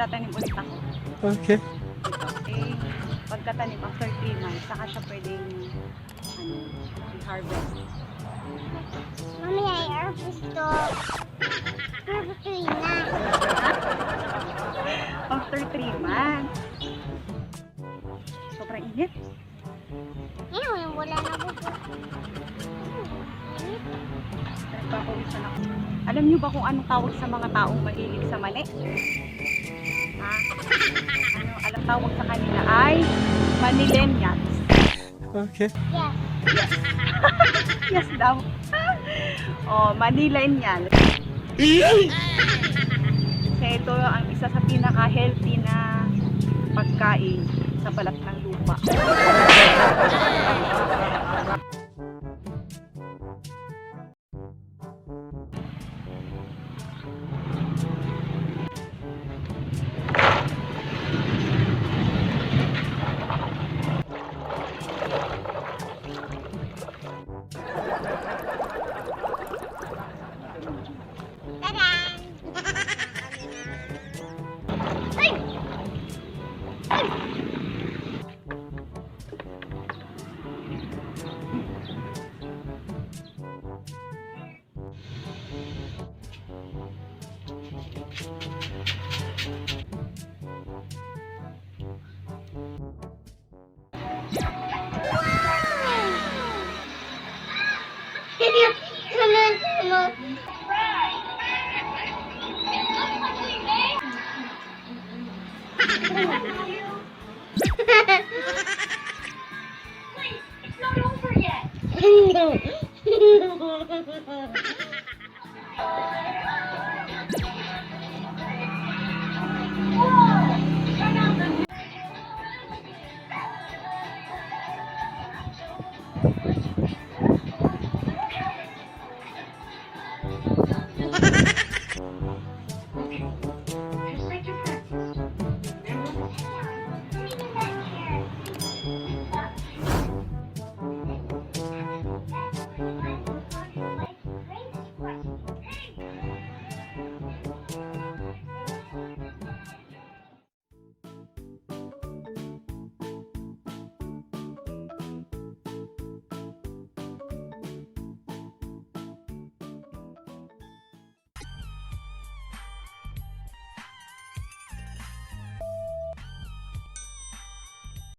Tatanim ulit ako. Okay. Eh, pagkatanim after 3 months, saka siya pwedeng i-harvest. Mami, I harvest to. Harvest na. After 3 months. Sobrang init. Ngayon, wala na po. Nagpapawisan ako. Alam niyo ba kung anong tawag sa mga taong mahilig sa mani? Ha? Ano, alam tawag sa kanila ay manillennials. Okay. Yes. Yes daw. Oh, manillennials. Kasi ito ang isa sa pinaka-healthy na pagkain sa balat ng lupa. It's not over yet.